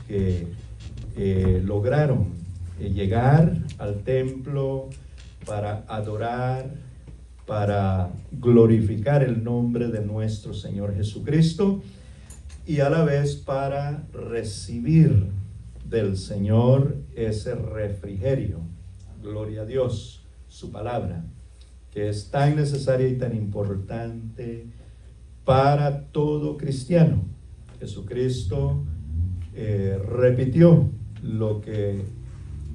que lograron llegar al templo para adorar, para glorificar el nombre de nuestro Señor Jesucristo y a la vez para recibir del Señor ese refrigerio. Gloria a Dios, su palabra, que es tan necesaria y tan importante para todo cristiano. Jesucristo repitió lo que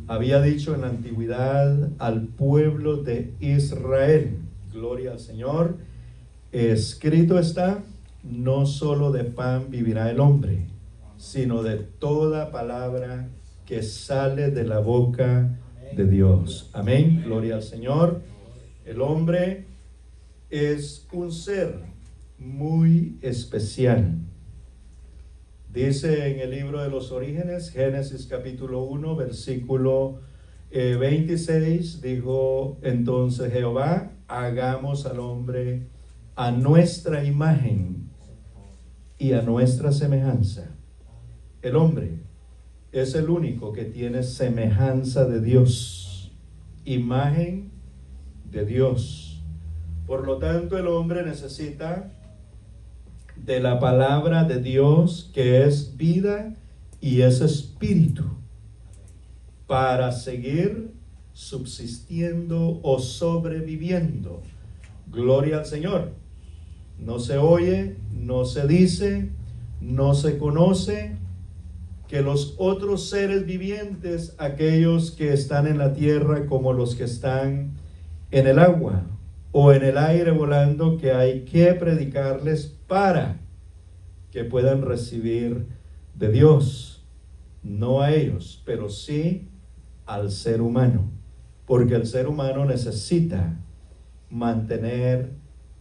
había dicho en la antigüedad al pueblo de Israel. Gloria al Señor. Escrito está: no solo de pan vivirá el hombre, sino de toda palabra que sale de la boca de Dios. Amén. Gloria al Señor. El hombre es un ser muy especial. Dice en el libro de los Orígenes, Génesis capítulo 1, versículo 26, dijo entonces Jehová: hagamos al hombre a nuestra imagen y a nuestra semejanza. El hombre es el único que tiene semejanza de Dios, imagen de Dios. Por lo tanto, el hombre necesita de la palabra de Dios, que es vida y es espíritu, para seguir subsistiendo o sobreviviendo. Gloria al Señor. No se oye, no se dice, no se conoce que los otros seres vivientes, aquellos que están en la tierra como los que están en el agua o en el aire volando, que hay que predicarles para que puedan recibir de Dios, no a ellos, pero sí al ser humano, porque el ser humano necesita mantener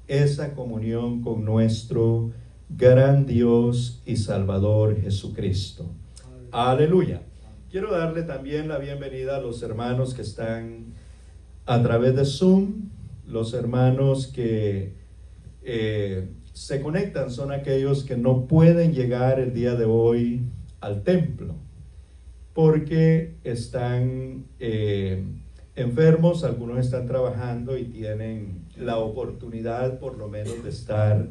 esa comunión con nuestro gran Dios y Salvador Jesucristo. Aleluya. Quiero darle también la bienvenida a los hermanos que están a través de Zoom. Los hermanos que se conectan son aquellos que no pueden llegar el día de hoy al templo porque están enfermos, algunos están trabajando y tienen la oportunidad por lo menos de estar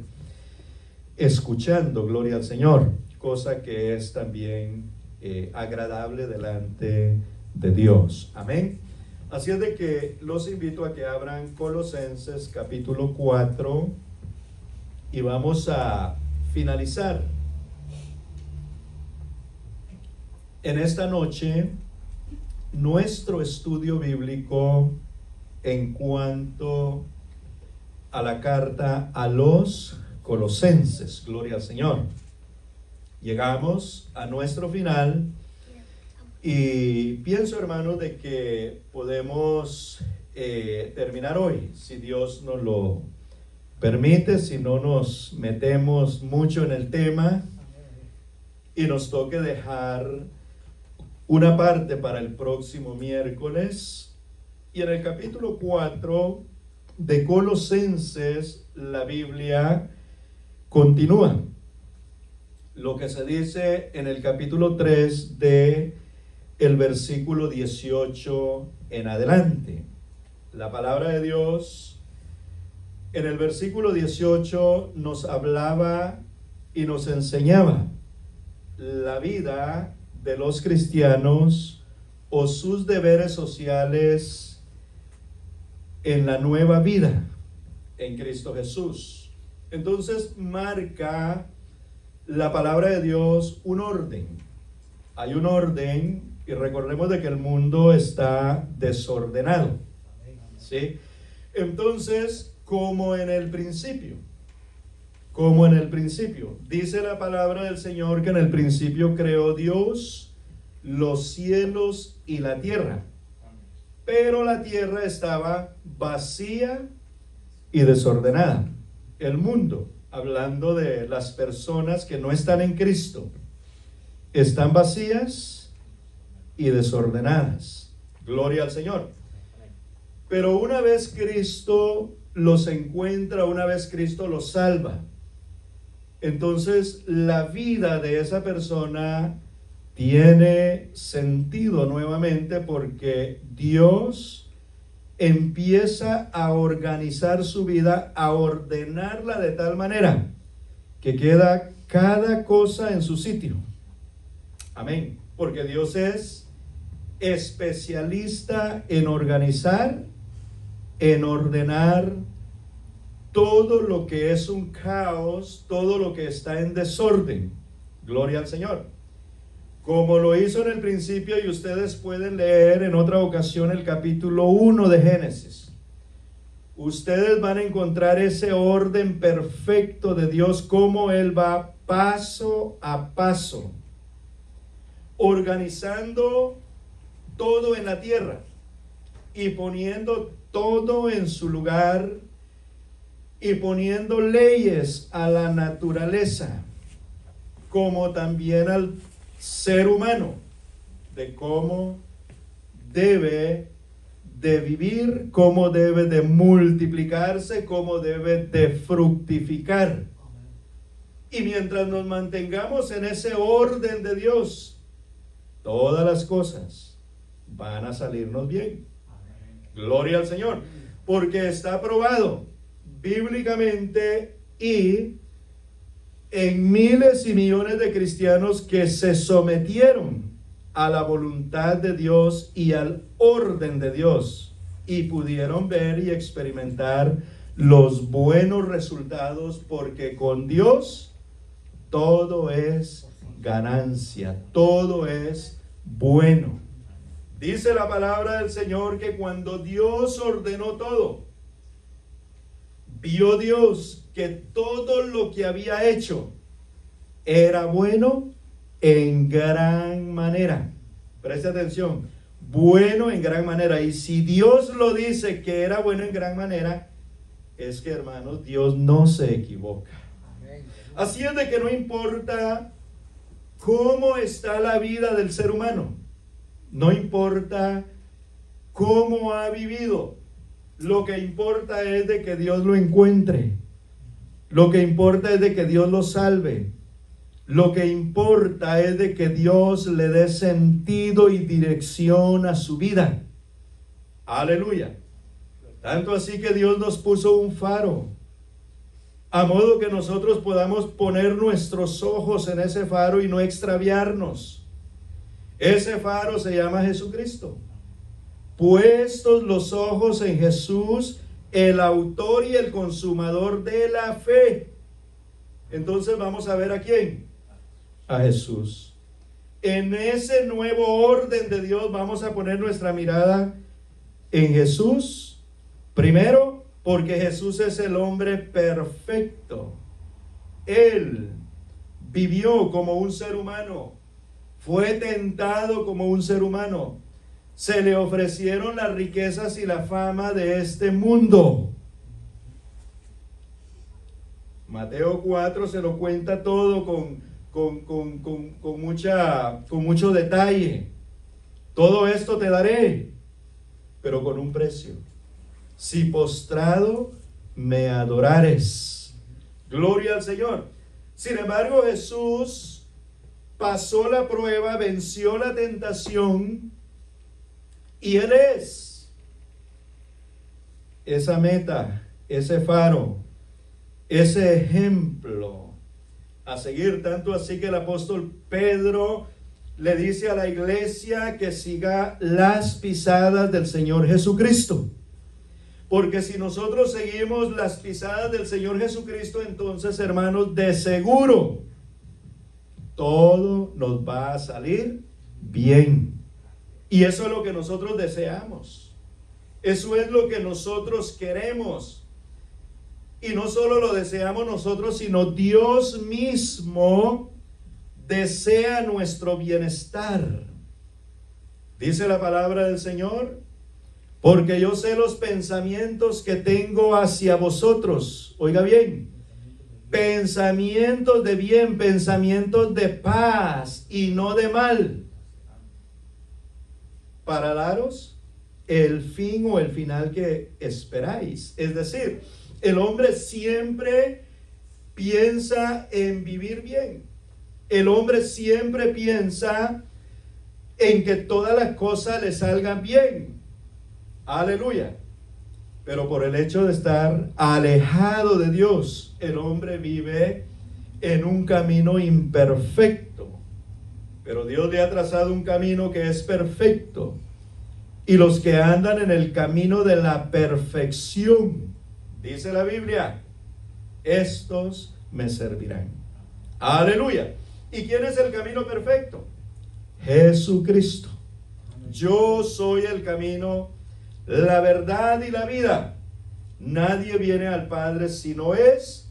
escuchando, gloria al Señor, cosa que es también agradable delante de Dios. Amén. Así es de que los invito a que abran Colosenses capítulo 4 y vamos a finalizar en esta noche nuestro estudio bíblico en cuanto a la carta a los Colosenses. Gloria al Señor. Llegamos a nuestro final. Y pienso, hermanos, de que podemos terminar hoy, si Dios nos lo permite, si no nos metemos mucho en el tema y nos toque dejar una parte para el próximo miércoles. Y en el capítulo 4 de Colosenses, la Biblia continúa lo que se dice en el capítulo 3 de el versículo 18 en adelante. La palabra de Dios en el versículo 18 nos hablaba y nos enseñaba la vida de los cristianos o sus deberes sociales en la nueva vida en Cristo Jesús. Entonces marca la palabra de Dios un orden. Hay un orden. Y recordemos de que el mundo está desordenado, ¿sí? Entonces, como en el principio, dice la palabra del Señor que en el principio creó Dios los cielos y la tierra, pero la tierra estaba vacía y desordenada. El mundo, hablando de las personas que no están en Cristo, están vacías y desordenadas. Gloria al Señor. Pero una vez Cristo los encuentra, una vez Cristo los salva, entonces la vida de esa persona tiene sentido nuevamente porque Dios empieza a organizar su vida, a ordenarla de tal manera que queda cada cosa en su sitio. Amén. Porque Dios es especialista en organizar, en ordenar todo lo que es un caos, todo lo que está en desorden. Gloria al Señor. Como lo hizo en el principio, y ustedes pueden leer en otra ocasión el capítulo 1 de Génesis. Ustedes van a encontrar ese orden perfecto de Dios, cómo Él va paso a paso, organizando todo en la tierra y poniendo todo en su lugar y poniendo leyes a la naturaleza, como también al ser humano, de cómo debe de vivir, cómo debe de multiplicarse, cómo debe de fructificar. Y mientras nos mantengamos en ese orden de Dios, todas las cosas van a salirnos bien. Gloria al Señor, porque está probado bíblicamente y en miles y millones de cristianos que se sometieron a la voluntad de Dios y al orden de Dios y pudieron ver y experimentar los buenos resultados, porque con Dios todo es ganancia, todo es bueno. Dice la palabra del Señor que cuando Dios ordenó todo, vio Dios que todo lo que había hecho era bueno en gran manera. Preste atención, bueno en gran manera. Y si Dios lo dice que era bueno en gran manera, es que, hermanos, Dios no se equivoca. Así es de que no importa cómo está la vida del ser humano, no importa cómo ha vivido, lo que importa es de que Dios lo encuentre. Lo que importa es de que Dios lo salve. Lo que importa es de que Dios le dé sentido y dirección a su vida. Aleluya. Tanto así que Dios nos puso un faro, a modo que nosotros podamos poner nuestros ojos en ese faro y no extraviarnos. Ese faro se llama Jesucristo. Puestos los ojos en Jesús, el autor y el consumador de la fe. Entonces vamos a ver a quién. A Jesús. En ese nuevo orden de Dios vamos a poner nuestra mirada en Jesús. Primero, porque Jesús es el hombre perfecto. Él vivió como un ser humano. Fue tentado como un ser humano. Se le ofrecieron las riquezas y la fama de este mundo. Mateo 4 se lo cuenta todo con mucho detalle. Todo esto te daré, pero con un precio. Si postrado me adorares. Gloria al Señor. Sin embargo, Jesús pasó la prueba, venció la tentación. Y Él es esa meta, ese faro, ese ejemplo a seguir. Tanto así que el apóstol Pedro le dice a la iglesia que siga las pisadas del Señor Jesucristo. Porque si nosotros seguimos las pisadas del Señor Jesucristo, entonces, hermanos, de seguro todo nos va a salir bien. Y eso es lo que nosotros deseamos. Eso es lo que nosotros queremos. Y no solo lo deseamos nosotros, sino Dios mismo desea nuestro bienestar. Dice la palabra del Señor: porque yo sé los pensamientos que tengo hacia vosotros. Oiga bien, pensamientos de bien, pensamientos de paz y no de mal, para daros el fin o el final que esperáis. Es decir, el hombre siempre piensa en vivir bien. El hombre siempre piensa en que todas las cosas le salgan bien. Aleluya. Pero por el hecho de estar alejado de Dios, el hombre vive en un camino imperfecto. Pero Dios le ha trazado un camino que es perfecto. Y los que andan en el camino de la perfección, dice la Biblia, estos me servirán. Aleluya. ¿Y quién es el camino perfecto? Jesucristo. Yo soy el camino, la verdad y la vida. Nadie viene al Padre si no es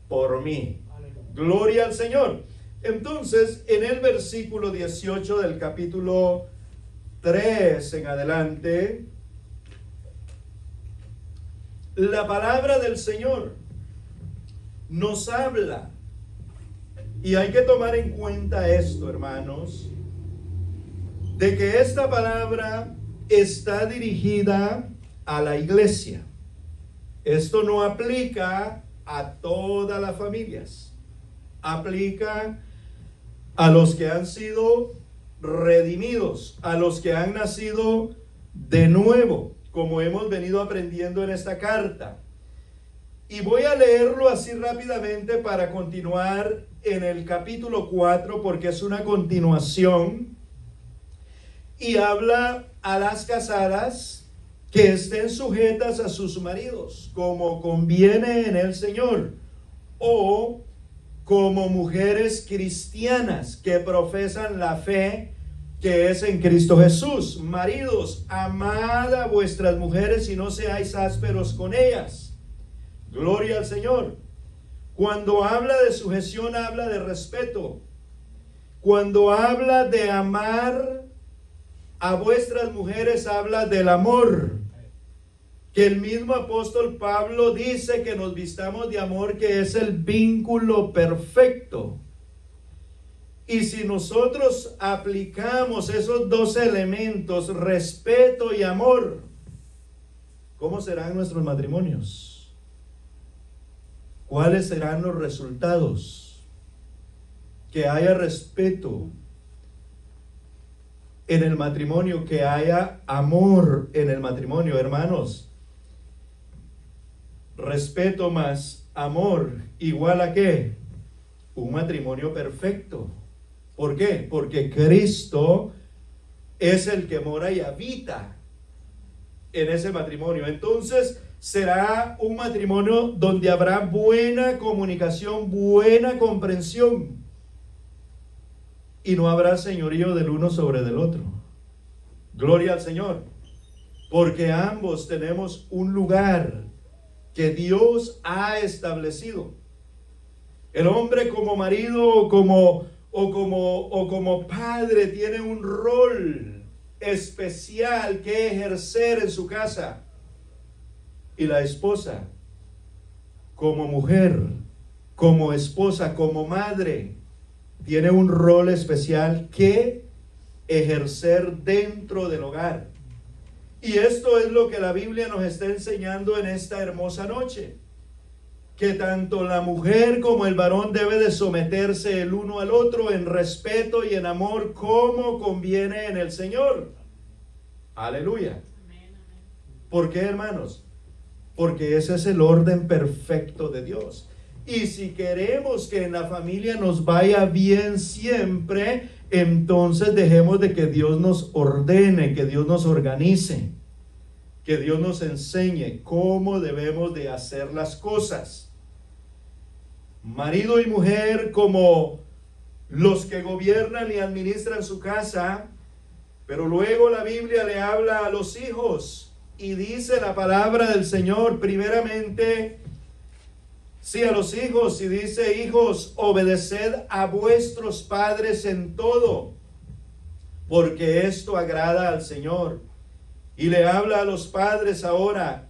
por mí. Gloria al Señor. Entonces, en el versículo 18 del capítulo 3 en adelante, la palabra del Señor nos habla. Y hay que tomar en cuenta esto, hermanos, de que esta palabra está dirigida a la iglesia. Esto no aplica a todas las familias. Aplica a los que han sido redimidos, a los que han nacido de nuevo, como hemos venido aprendiendo en esta carta. Y voy a leerlo así rápidamente para continuar en el capítulo 4, porque es una continuación, y habla a las casadas que estén sujetas a sus maridos, como conviene en el Señor, o como mujeres cristianas que profesan la fe que es en Cristo Jesús. Maridos, amad a vuestras mujeres y no seáis ásperos con ellas. Gloria al Señor. Cuando habla de sujeción, habla de respeto. Cuando habla de amar a vuestras mujeres, habla del amor. Que el mismo apóstol Pablo dice que nos vistamos de amor, que es el vínculo perfecto. Y si nosotros aplicamos esos dos elementos, respeto y amor, ¿cómo serán nuestros matrimonios? ¿Cuáles serán los resultados? Que haya respeto en el matrimonio, que haya amor en el matrimonio, hermanos. Respeto más amor, igual a ¿qué? Un matrimonio perfecto. ¿Por qué? Porque Cristo es el que mora y habita en ese matrimonio. Entonces será un matrimonio donde habrá buena comunicación, buena comprensión, y no habrá señorío del uno sobre del otro. Gloria al Señor. Porque ambos tenemos un lugar que Dios ha establecido. El hombre como marido o como padre tiene un rol especial que ejercer en su casa. Y la esposa, como mujer, como esposa, como madre, tiene un rol especial que ejercer dentro del hogar. Y esto es lo que la Biblia nos está enseñando en esta hermosa noche. Que tanto la mujer como el varón debe de someterse el uno al otro en respeto y en amor, como conviene en el Señor. Aleluya. ¿Por qué, hermanos? Porque ese es el orden perfecto de Dios. Y si queremos que en la familia nos vaya bien siempre, entonces dejemos de que Dios nos ordene, que Dios nos organice, que Dios nos enseñe cómo debemos de hacer las cosas. Marido y mujer como los que gobiernan y administran su casa, pero luego la Biblia le habla a los hijos y dice la palabra del Señor primeramente, sí, a los hijos, y dice: hijos, obedeced a vuestros padres en todo, porque esto agrada al Señor. Y le habla a los padres ahora: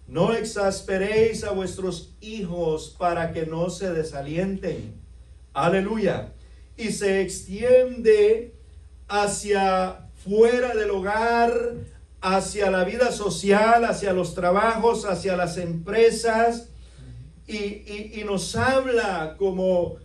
no exasperéis a vuestros hijos para que no se desalienten. Aleluya. Y se extiende hacia fuera del hogar, hacia la vida social, hacia los trabajos, hacia las empresas. Y nos habla como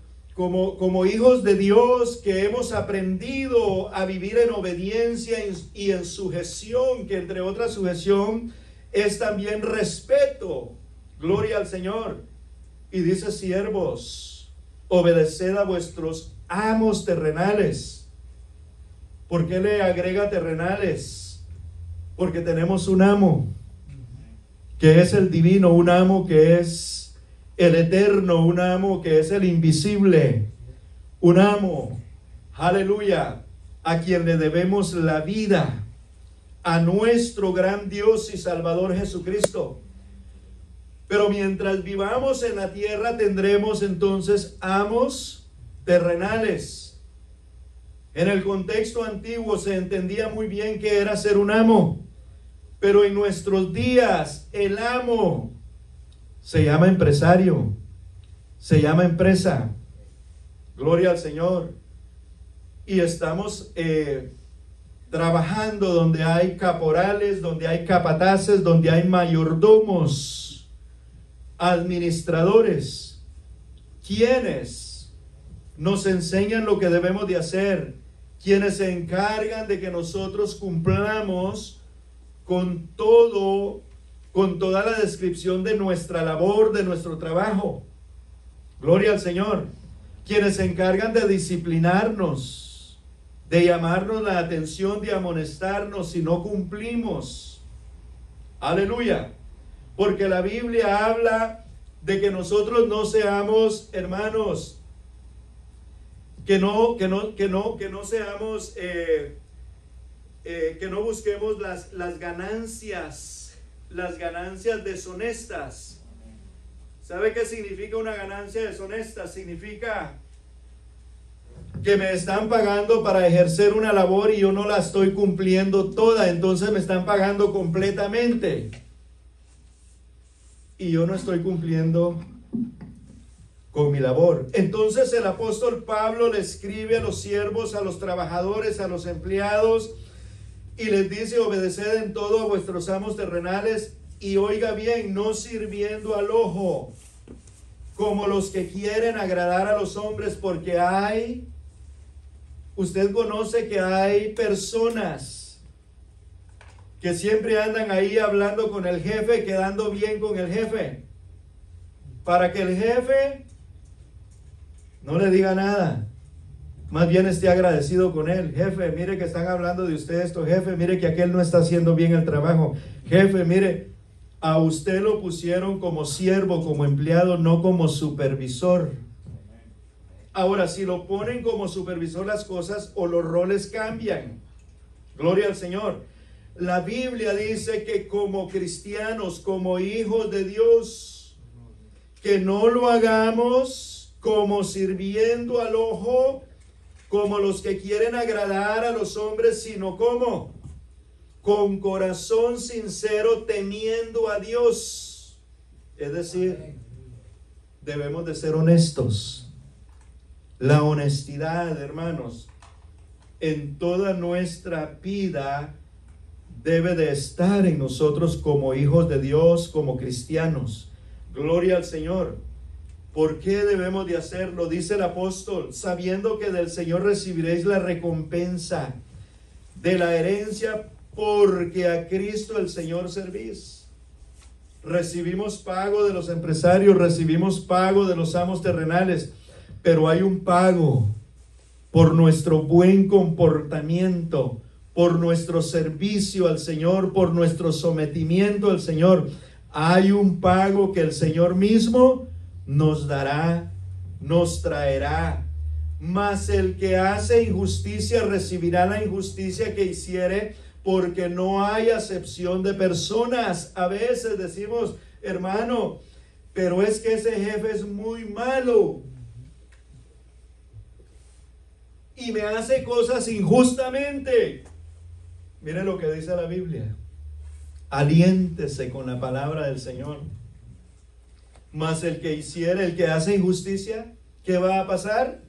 como hijos de Dios que hemos aprendido a vivir en obediencia y en sujeción, que entre otras sujeción es también respeto. Gloria al Señor. Y dice: siervos, obedeced a vuestros amos terrenales. ¿Por qué le agrega terrenales? Porque tenemos un amo, que es el divino, un amo que es el eterno, un amo que es el invisible, un amo, aleluya, a quien le debemos la vida, a nuestro gran Dios y Salvador Jesucristo. Pero mientras vivamos en la tierra tendremos entonces amos terrenales. En el contexto antiguo se entendía muy bien que era ser un amo, pero en nuestros días el amo se llama empresario, se llama empresa. Gloria al Señor. Y estamos trabajando donde hay caporales, donde hay capataces, donde hay mayordomos, administradores, quienes nos enseñan lo que debemos de hacer, quienes se encargan de que nosotros cumplamos con toda la descripción de nuestra labor, de nuestro trabajo. Gloria al Señor. Quienes se encargan de disciplinarnos, de llamarnos la atención, de amonestarnos si no cumplimos. Aleluya. Porque la Biblia habla de que nosotros no seamos, hermanos, que no seamos, que no busquemos las ganancias deshonestas. ¿Sabe qué significa una ganancia deshonesta? Significa que me están pagando para ejercer una labor y yo no la estoy cumpliendo toda, entonces me están pagando completamente y yo no estoy cumpliendo con mi labor. Entonces el apóstol Pablo le escribe a los siervos, a los trabajadores, a los empleados, y les dice: obedeced en todo a vuestros amos terrenales, y oiga bien, no sirviendo al ojo, como los que quieren agradar a los hombres, porque usted conoce que hay personas que siempre andan ahí hablando con el jefe, quedando bien con el jefe, para que el jefe no le diga nada, más bien esté agradecido con él. Jefe, mire que están hablando de usted esto. Jefe, mire que aquel no está haciendo bien el trabajo. Jefe, mire, a usted lo pusieron como siervo, como empleado, no como supervisor. Ahora, si lo ponen como supervisor, las cosas o los roles cambian. Gloria al Señor. La Biblia dice que como cristianos, como hijos de Dios, que no lo hagamos como sirviendo al ojo, como los que quieren agradar a los hombres, sino como con corazón sincero, temiendo a Dios. Es decir, debemos de ser honestos. La honestidad, hermanos, en toda nuestra vida debe de estar en nosotros como hijos de Dios, como cristianos. Gloria al Señor. ¿Por qué debemos de hacerlo? Dice el apóstol: sabiendo que del Señor recibiréis la recompensa de la herencia, porque a Cristo el Señor servís. Recibimos pago de los empresarios, recibimos pago de los amos terrenales, pero hay un pago por nuestro buen comportamiento, por nuestro servicio al Señor, por nuestro sometimiento al Señor. Hay un pago que el Señor mismo nos dará, nos traerá. Mas el que hace injusticia recibirá la injusticia que hiciere, porque no hay acepción de personas. A veces decimos: hermano, pero es que ese jefe es muy malo y me hace cosas injustamente. Mire lo que dice la Biblia: aliéntese con la palabra del Señor. Mas el que hiciere, el que hace injusticia, ¿qué va a pasar?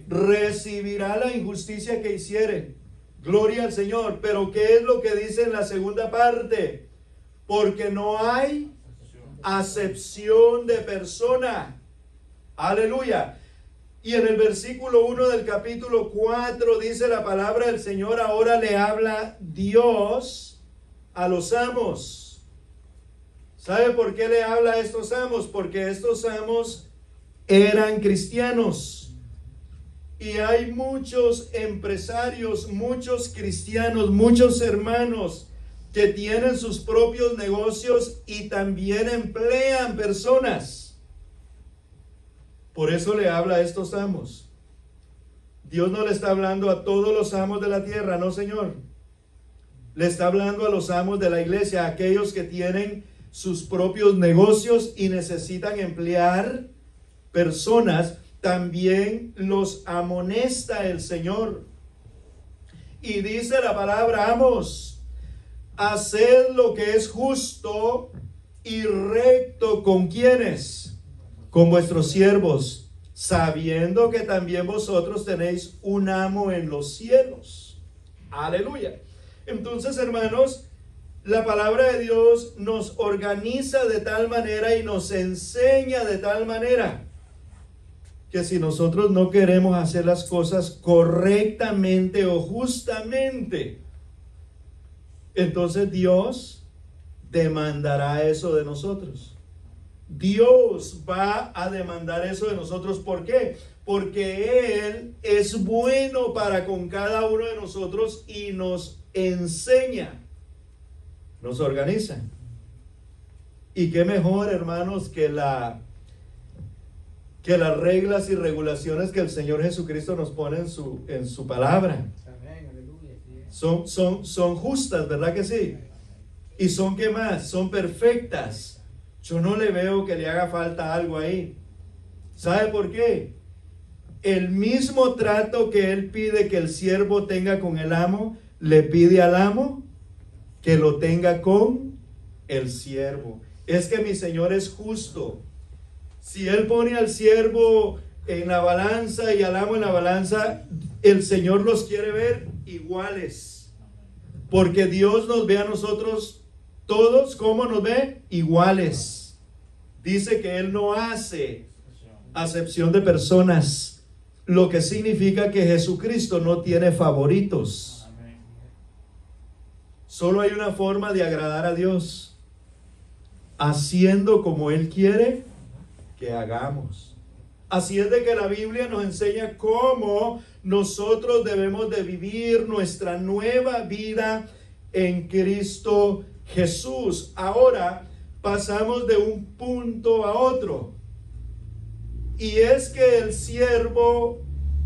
Recibirá la injusticia que hiciere. Gloria al Señor. Pero ¿qué es lo que dice en la segunda parte? Porque no hay acepción de persona. Aleluya. Y en el versículo 1 del capítulo 4 dice la palabra del Señor, ahora le habla Dios a los amos. ¿Sabe por qué le habla a estos amos? Porque estos amos eran cristianos. Y hay muchos empresarios, muchos cristianos, muchos hermanos que tienen sus propios negocios y también emplean personas. Por eso le habla a estos amos. Dios no le está hablando a todos los amos de la tierra, no, Señor. Le está hablando a los amos de la iglesia, a aquellos que tienen sus propios negocios y necesitan emplear personas. También los amonesta el Señor. Y dice la palabra, amos, haced lo que es justo y recto. ¿Con quiénes? Con vuestros siervos, sabiendo que también vosotros tenéis un amo en los cielos. Aleluya. Entonces, hermanos, la palabra de Dios nos organiza de tal manera y nos enseña de tal manera que si nosotros no queremos hacer las cosas correctamente o justamente, entonces Dios demandará eso de nosotros. Dios va a demandar eso de nosotros. ¿Por qué? Porque Él es bueno para con cada uno de nosotros y nos enseña, nos organiza. Y qué mejor, hermanos, que las reglas y regulaciones que el Señor Jesucristo nos pone en su palabra. Son justas, ¿verdad que sí? Y son, ¿qué más? Son perfectas. Yo no le veo que le haga falta algo ahí. ¿Sabe por qué? El mismo trato que Él pide que el siervo tenga con el amo, le pide al amo que lo tenga con el siervo. Es que mi Señor es justo. Si Él pone al siervo en la balanza y al amo en la balanza, el Señor los quiere ver iguales. Porque Dios nos ve a nosotros todos, ¿cómo nos ve? Iguales. Dice que Él no hace acepción de personas, lo que significa que Jesucristo no tiene favoritos. Solo hay una forma de agradar a Dios, haciendo como Él quiere que hagamos. Así es de que la Biblia nos enseña cómo nosotros debemos de vivir nuestra nueva vida en Cristo Jesús. Ahora pasamos de un punto a otro. Y es que el siervo,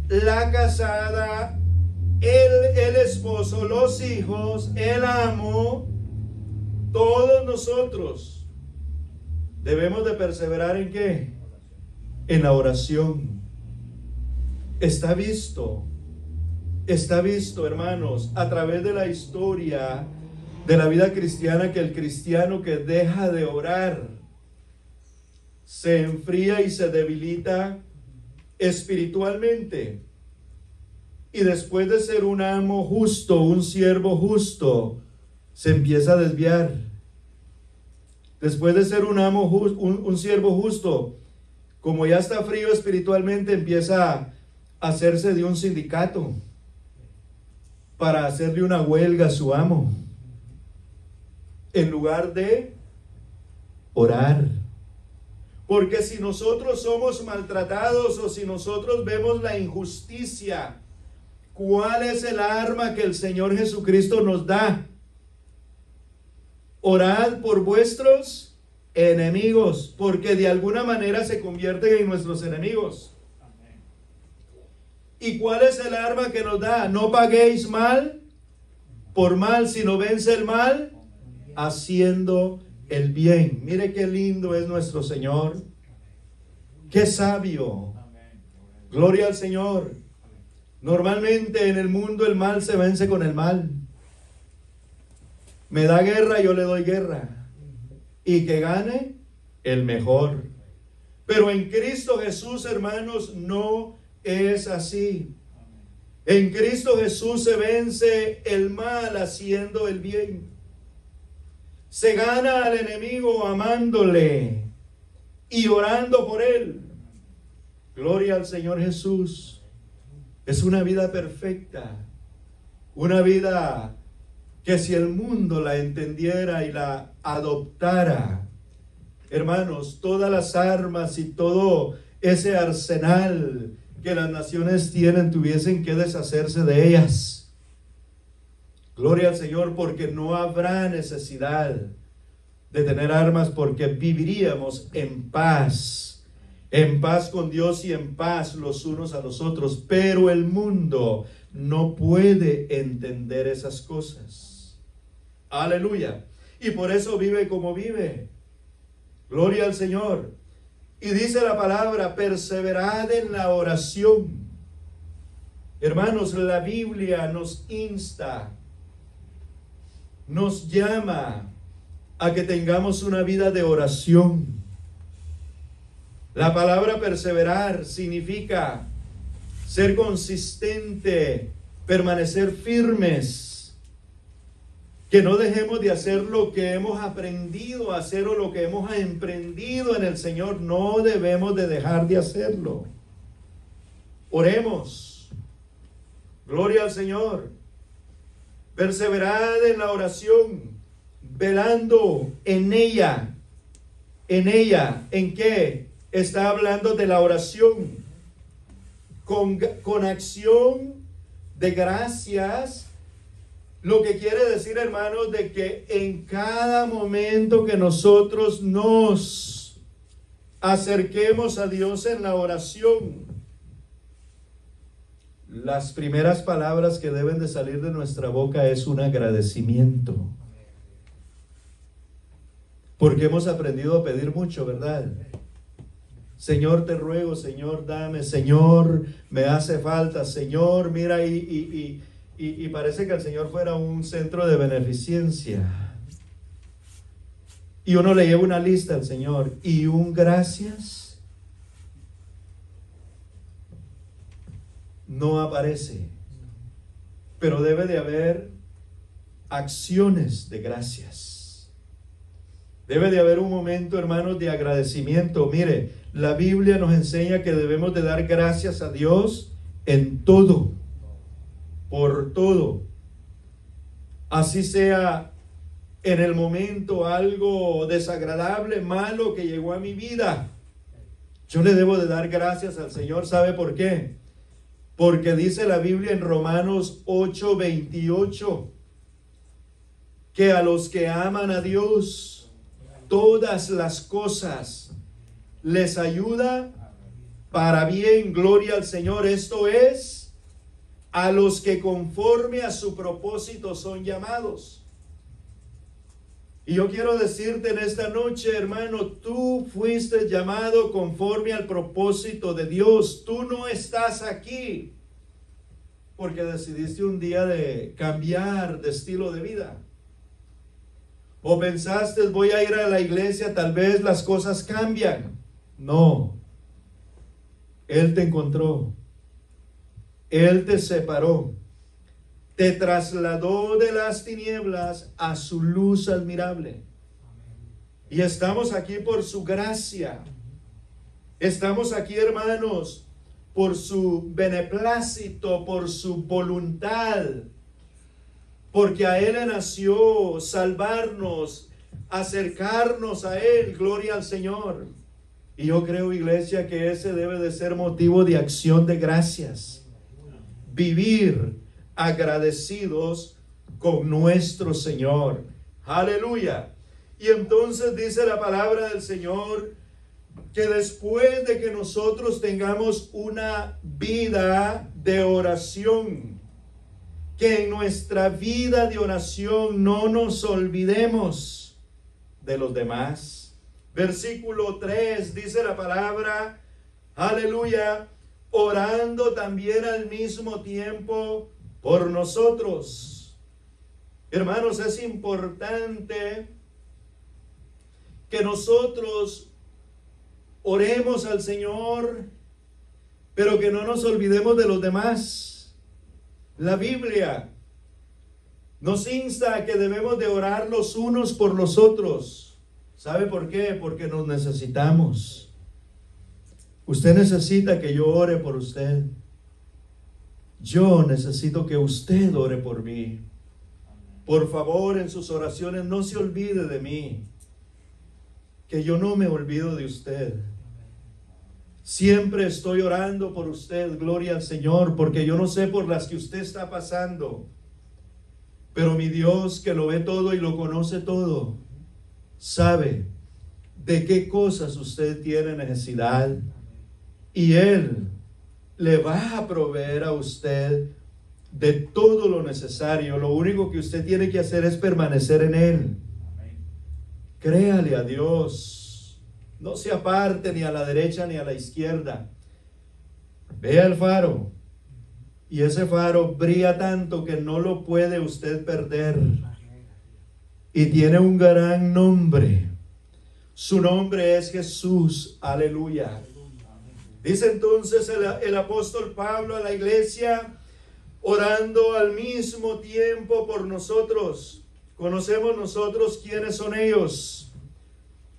la casada, el esposo, los hijos, el amo, todos nosotros debemos de perseverar ¿en qué? En la oración. Está visto, hermanos, a través de la historia de la vida cristiana, que el cristiano que deja de orar se enfría y se debilita espiritualmente. Y después de ser un amo justo, un siervo justo, se empieza a desviar. Después de ser un amo un siervo justo, como ya está frío espiritualmente, empieza a hacerse de un sindicato para hacerle una huelga a su amo, en lugar de orar. Porque si nosotros somos maltratados o si nosotros vemos la injusticia, ¿cuál es el arma que el Señor Jesucristo nos da? Orad por vuestros enemigos, porque de alguna manera se convierten en nuestros enemigos. ¿Y cuál es el arma que nos da? No paguéis mal por mal, sino vence el mal haciendo el bien. Mire qué lindo es nuestro Señor. Qué sabio. Gloria al Señor. Normalmente en el mundo el mal se vence con el mal. Me da guerra, yo le doy guerra. Y que gane el mejor. Pero en Cristo Jesús, hermanos, no es así. En Cristo Jesús se vence el mal haciendo el bien. Se gana al enemigo amándole y orando por él. Gloria al Señor Jesús. Es una vida perfecta. Una vida que si el mundo la entendiera y la adoptara, hermanos, todas las armas y todo ese arsenal que las naciones tienen tuviesen que deshacerse de ellas. Gloria al Señor, porque no habrá necesidad de tener armas, porque viviríamos en paz con Dios y en paz los unos a los otros. Pero el mundo no puede entender esas cosas. Aleluya. Y por eso vive como vive. Gloria al Señor. Y dice la palabra, perseverad en la oración. Hermanos, la Biblia nos insta, nos llama a que tengamos una vida de oración. La palabra perseverar significa ser consistente, permanecer firmes, que no dejemos de hacer lo que hemos aprendido a hacer o lo que hemos emprendido en el Señor. No debemos de dejar de hacerlo. Oremos. Gloria al Señor. Perseverad en la oración, velando en ella. ¿En ella? ¿En qué? Está hablando de la oración. Con acción de gracias. Lo que quiere decir, hermanos, de que en cada momento que nosotros nos acerquemos a Dios en la oración, las primeras palabras que deben de salir de nuestra boca es un agradecimiento. Porque hemos aprendido a pedir mucho, ¿verdad? Señor, te ruego, Señor, dame, Señor, me hace falta, Señor, mira, y parece que el Señor fuera un centro de beneficencia. Y uno le lleva una lista al Señor y un gracias no aparece. Pero debe de haber acciones de gracias. Debe de haber un momento, hermanos, de agradecimiento. Mire, la Biblia nos enseña que debemos de dar gracias a Dios en todo, por todo. Así sea en el momento algo desagradable, malo que llegó a mi vida, yo le debo de dar gracias al Señor. ¿Sabe por qué? Porque dice la Biblia en Romanos 8:28 que a los que aman a Dios, todas las cosas les ayuda para bien. Gloria al Señor. Esto es, a los que conforme a su propósito son llamados. Y yo quiero decirte en esta noche, hermano, tú fuiste llamado conforme al propósito de Dios. Tú no estás aquí porque decidiste un día de cambiar de estilo de vida. O pensaste, voy a ir a la iglesia, tal vez las cosas cambian. No. Él te encontró. Él te separó. Te trasladó de las tinieblas a su luz admirable. Y estamos aquí por su gracia. Estamos aquí, hermanos, por su beneplácito, por su voluntad. Porque a Él le nació salvarnos, acercarnos a Él. Gloria al Señor. Y yo creo, iglesia, que ese debe de ser motivo de acción de gracias. Vivir agradecidos con nuestro Señor. Aleluya. Y entonces dice la palabra del Señor que después de que nosotros tengamos una vida de oración, que en nuestra vida de oración no nos olvidemos de los demás. Versículo 3 dice la palabra, aleluya, orando también al mismo tiempo por nosotros. Hermanos, es importante que nosotros oremos al Señor, pero que no nos olvidemos de los demás. La Biblia nos insta a que debemos de orar los unos por los otros. ¿Sabe por qué? Porque nos necesitamos. Usted necesita que yo ore por usted. Yo necesito que usted ore por mí. Por favor, en sus oraciones no se olvide de mí. Que yo no me olvido de usted. Siempre estoy orando por usted, gloria al Señor, porque yo no sé por las que usted está pasando. Pero mi Dios, que lo ve todo y lo conoce todo, sabe de qué cosas usted tiene necesidad. Y Él le va a proveer a usted de todo lo necesario. Lo único que usted tiene que hacer es permanecer en Él. Créale a Dios. No se aparte ni a la derecha ni a la izquierda. Vea el faro. Y ese faro brilla tanto que no lo puede usted perder. Y tiene un gran nombre. Su nombre es Jesús. Aleluya. Dice entonces el apóstol Pablo a la iglesia, orando al mismo tiempo por nosotros. Conocemos nosotros quiénes son ellos.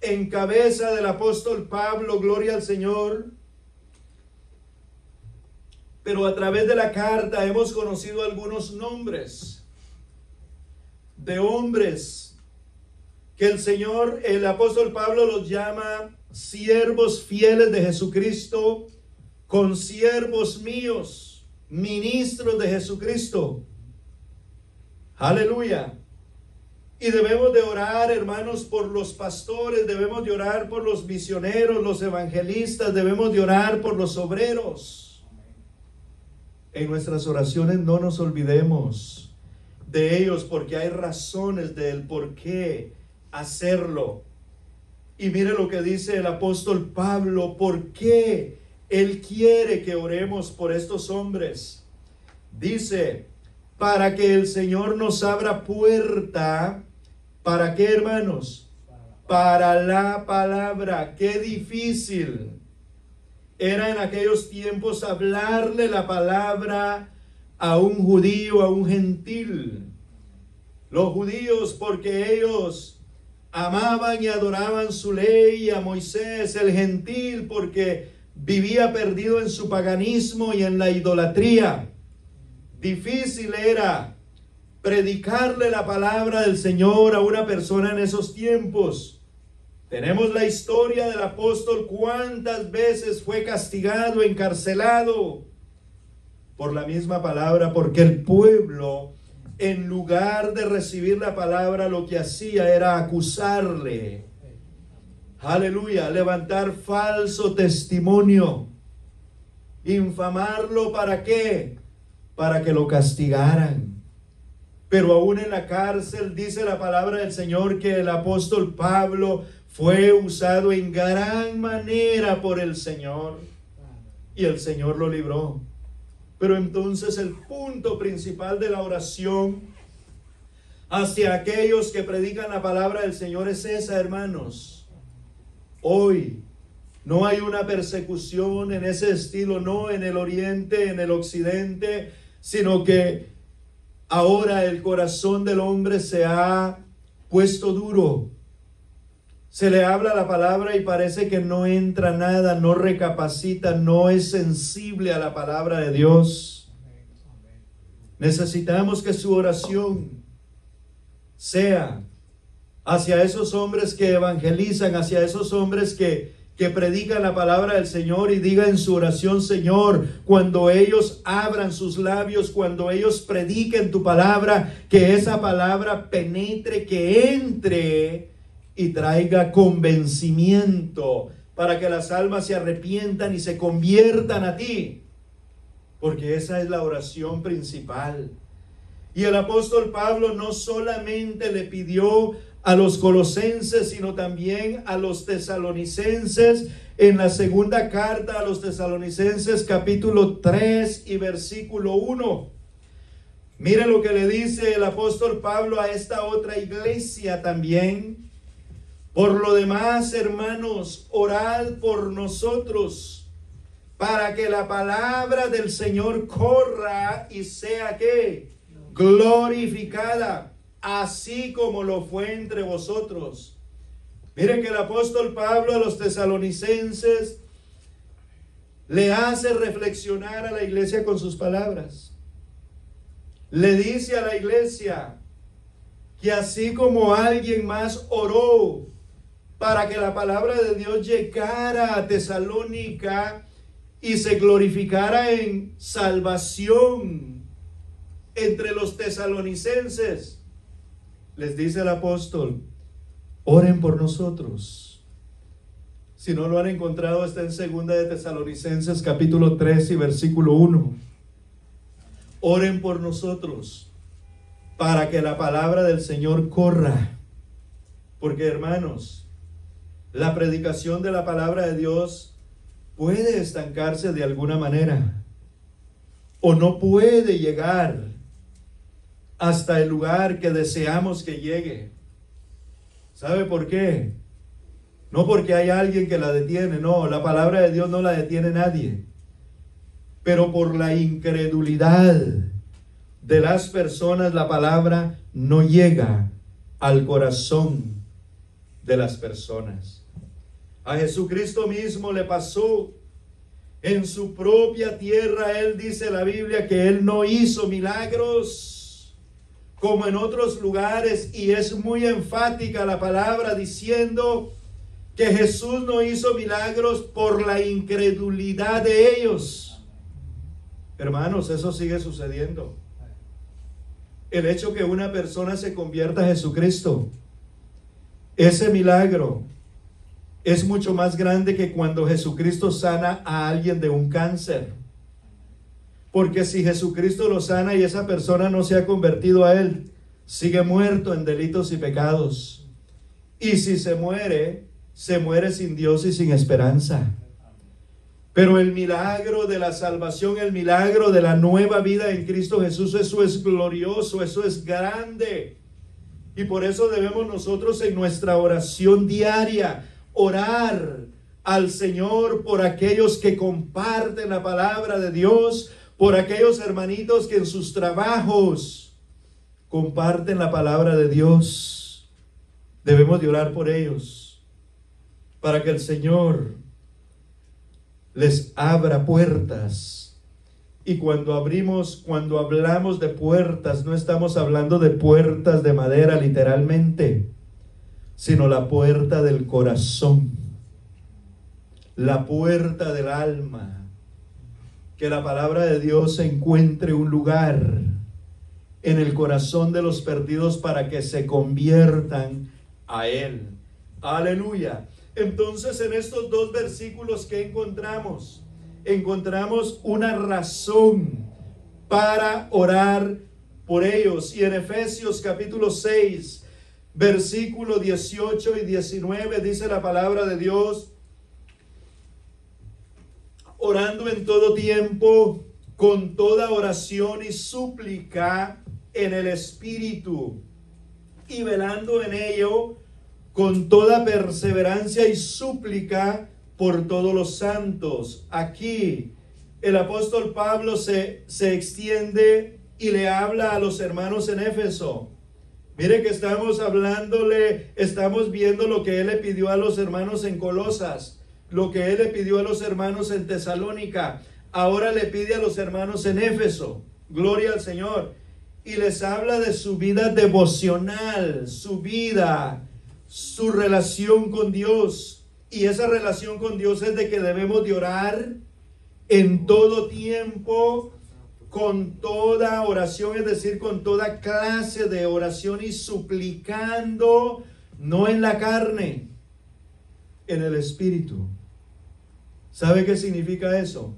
En cabeza del apóstol Pablo, gloria al Señor. Pero a través de la carta hemos conocido algunos nombres de hombres que el Señor, el apóstol Pablo los llama siervos fieles de Jesucristo, consiervos míos, ministros de Jesucristo. Aleluya. Y debemos de orar, hermanos, por los pastores, debemos de orar por los misioneros, los evangelistas, debemos de orar por los obreros. En nuestras oraciones no nos olvidemos de ellos, porque hay razones del por qué hacerlo. Y mire lo que dice el apóstol Pablo, ¿por qué él quiere que oremos por estos hombres? Dice, para que el Señor nos abra puerta. ¿Para qué, hermanos? Para la palabra. Qué difícil era en aquellos tiempos hablarle la palabra a un judío, a un gentil. Los judíos, porque ellos amaban y adoraban su ley, a Moisés. El gentil, porque vivía perdido en su paganismo y en la idolatría. Difícil era predicarle la palabra del Señor a una persona en esos tiempos. Tenemos la historia del apóstol, cuántas veces fue castigado, encarcelado por la misma palabra, porque el pueblo, en lugar de recibir la palabra, lo que hacía era acusarle. Aleluya, levantar falso testimonio, infamarlo. ¿Para qué? Para que lo castigaran. Pero aún en la cárcel dice la palabra del Señor que el apóstol Pablo fue usado en gran manera por el Señor, y el Señor lo libró. Pero entonces el punto principal de la oración hacia aquellos que predican la palabra del Señor es esa, hermanos. Hoy no hay una persecución en ese estilo, no en el oriente, en el occidente, sino que ahora el corazón del hombre se ha puesto duro. Se le habla la palabra y parece que no entra nada, no recapacita, no es sensible a la palabra de Dios. Necesitamos que su oración sea hacia esos hombres que evangelizan, hacia esos hombres que predican la palabra del Señor, y diga en su oración: Señor, cuando ellos abran sus labios, cuando ellos prediquen tu palabra, que esa palabra penetre, que entre y traiga convencimiento, para que las almas se arrepientan y se conviertan a ti, porque esa es la oración principal. Y el apóstol Pablo no solamente le pidió a los colosenses, sino también a los tesalonicenses, en la segunda carta a los tesalonicenses, capítulo 3 y versículo 1. Mire lo que le dice el apóstol Pablo a esta otra iglesia también. Por lo demás, hermanos, orad por nosotros, para que la palabra del Señor corra y sea ¿qué? Glorificada, así como lo fue entre vosotros. Miren que el apóstol Pablo a los tesalonicenses le hace reflexionar a la iglesia con sus palabras. Le dice a la iglesia que así como alguien más oró para que la palabra de Dios llegara a Tesalónica y se glorificara en salvación entre los tesalonicenses, les dice el apóstol: oren por nosotros. Si no lo han encontrado, está en segunda de Tesalonicenses capítulo 3 y versículo 1. Oren por nosotros para que la palabra del Señor corra. Porque, hermanos, la predicación de la palabra de Dios puede estancarse de alguna manera, o no puede llegar hasta el lugar que deseamos que llegue. ¿Sabe por qué? No porque hay alguien que la detiene, no, la palabra de Dios no la detiene nadie, pero por la incredulidad de las personas la palabra no llega al corazón de las personas. A Jesucristo mismo le pasó en su propia tierra. Él dice la Biblia que Él no hizo milagros como en otros lugares, y es muy enfática la palabra diciendo que Jesús no hizo milagros por la incredulidad de ellos. Hermanos, eso sigue sucediendo. El hecho que una persona se convierta a Jesucristo, ese milagro es mucho más grande que cuando Jesucristo sana a alguien de un cáncer. Porque si Jesucristo lo sana y esa persona no se ha convertido a Él, sigue muerto en delitos y pecados. Y si se muere sin Dios y sin esperanza. Pero el milagro de la salvación, el milagro de la nueva vida en Cristo Jesús, eso es glorioso, eso es grande. Y por eso debemos nosotros en nuestra oración diaria orar al Señor por aquellos que comparten la palabra de Dios, por aquellos hermanitos que en sus trabajos comparten la palabra de Dios. Debemos de orar por ellos para que el Señor les abra puertas. Y cuando hablamos de puertas, no estamos hablando de puertas de madera literalmente, sino la puerta del corazón, la puerta del alma. Que la palabra de Dios encuentre un lugar en el corazón de los perdidos para que se conviertan a Él. Aleluya. Entonces, en estos dos versículos que encontramos una razón para orar por ellos. Y en Efesios capítulo 6, versículo 18 y 19 dice la palabra de Dios: orando en todo tiempo, con toda oración y súplica en el Espíritu, y velando en ello con toda perseverancia y súplica por todos los santos. Aquí el apóstol Pablo se extiende y le habla a los hermanos en Éfeso. Mire que estamos viendo lo que él le pidió a los hermanos en Colosas, lo que él le pidió a los hermanos en Tesalónica. Ahora le pide a los hermanos en Éfeso. Gloria al Señor. Y les habla de su vida devocional, su relación con Dios. Y esa relación con Dios es de que debemos de orar en todo tiempo, con toda oración, es decir, con toda clase de oración, y suplicando, no en la carne, en el Espíritu. ¿Sabe qué significa eso?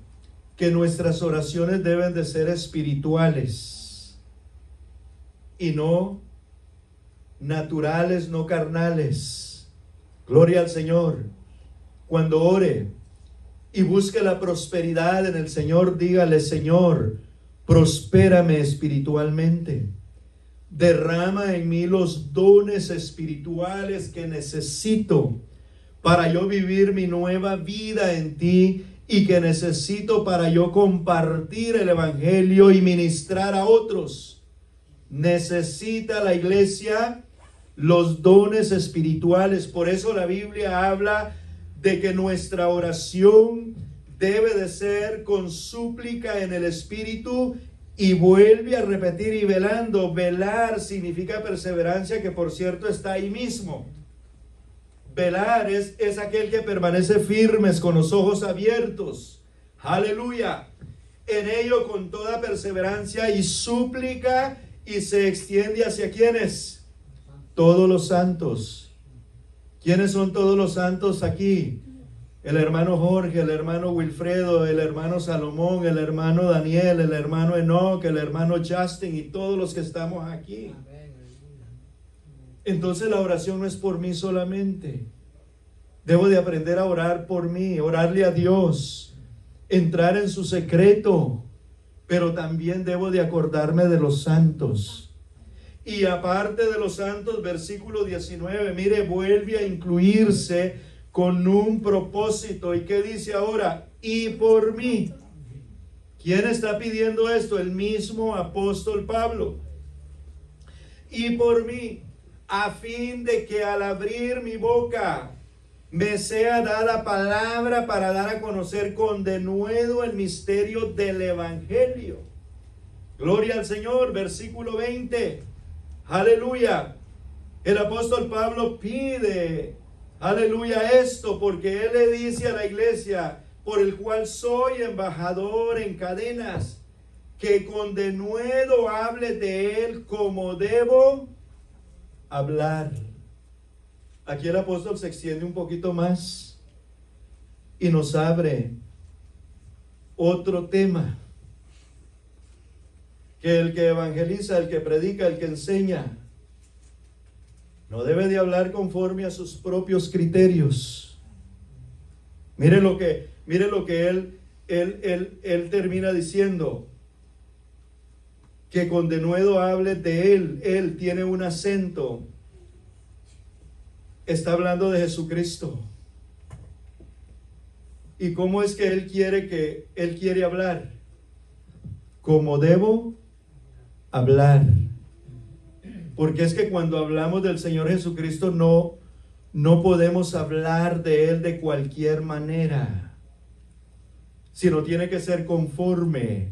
Que nuestras oraciones deben de ser espirituales y no naturales, no carnales. Gloria al Señor. Cuando ore y busque la prosperidad en el Señor, dígale: Señor, prospérame espiritualmente. Derrama en mí los dones espirituales que necesito para yo vivir mi nueva vida en ti, y que necesito para yo compartir el evangelio y ministrar a otros. Necesita la iglesia los dones espirituales. Por eso la Biblia habla de que nuestra oración debe de ser con súplica en el Espíritu, y vuelve a repetir, y velando. Velar significa perseverancia, que por cierto está ahí mismo. Velar es aquel que permanece firmes con los ojos abiertos. Aleluya. En ello con toda perseverancia y súplica, y se extiende hacia ¿quiénes? Todos los santos. ¿Quiénes son todos los santos aquí? El hermano Jorge, el hermano Wilfredo, el hermano Salomón, el hermano Daniel, el hermano Enoch, el hermano Justin y todos los que estamos aquí. Entonces la oración no es por mí solamente. Debo de aprender a orar por mí, orarle a Dios, entrar en su secreto, pero también debo de acordarme de los santos. Y aparte de los santos, versículo 19, mire, vuelve a incluirse con un propósito. ¿Y qué dice ahora? Y por mí. ¿Quién está pidiendo esto? El mismo apóstol Pablo. Y por mí, a fin de que al abrir mi boca me sea dada palabra para dar a conocer con denuedo el misterio del evangelio. Gloria al Señor. Versículo 20. Aleluya. El apóstol Pablo pide, aleluya, esto porque él le dice a la iglesia, por el cual soy embajador en cadenas, que con denuedo hable de él como debo hablar. Aquí el apóstol se extiende un poquito más y nos abre otro tema, que el que evangeliza, el que predica, el que enseña, no debe de hablar conforme a sus propios criterios. Mire lo que él termina diciendo, que con denuedo hable de él. Él tiene un acento. Está hablando de Jesucristo. ¿Y cómo es que él quiere hablar? Como debo hablar. Porque es que cuando hablamos del Señor Jesucristo no podemos hablar de Él de cualquier manera, sino tiene que ser conforme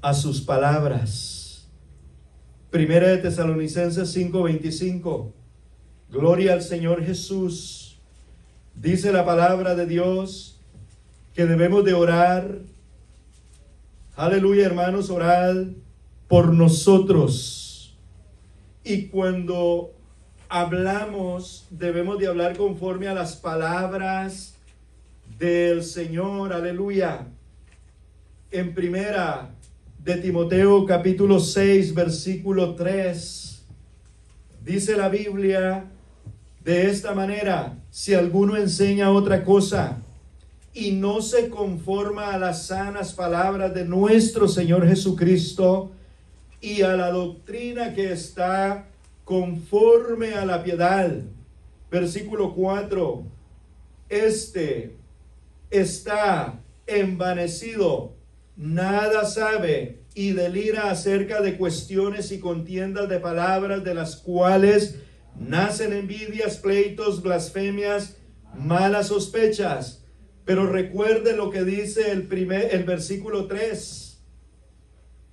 a sus palabras. Primera de Tesalonicenses 5:25. Gloria al Señor Jesús. Dice la palabra de Dios que debemos de orar. Aleluya, hermanos, orad por nosotros. Y cuando hablamos, debemos de hablar conforme a las palabras del Señor. Aleluya. En primera de Timoteo capítulo 6 versículo 3 dice la Biblia de esta manera: si alguno enseña otra cosa y no se conforma a las sanas palabras de nuestro Señor Jesucristo y a la doctrina que está conforme a la piedad. Versículo 4. Este está envanecido, nada sabe y delira acerca de cuestiones y contiendas de palabras, de las cuales nacen envidias, pleitos, blasfemias, malas sospechas. Pero recuerde lo que dice el versículo 3.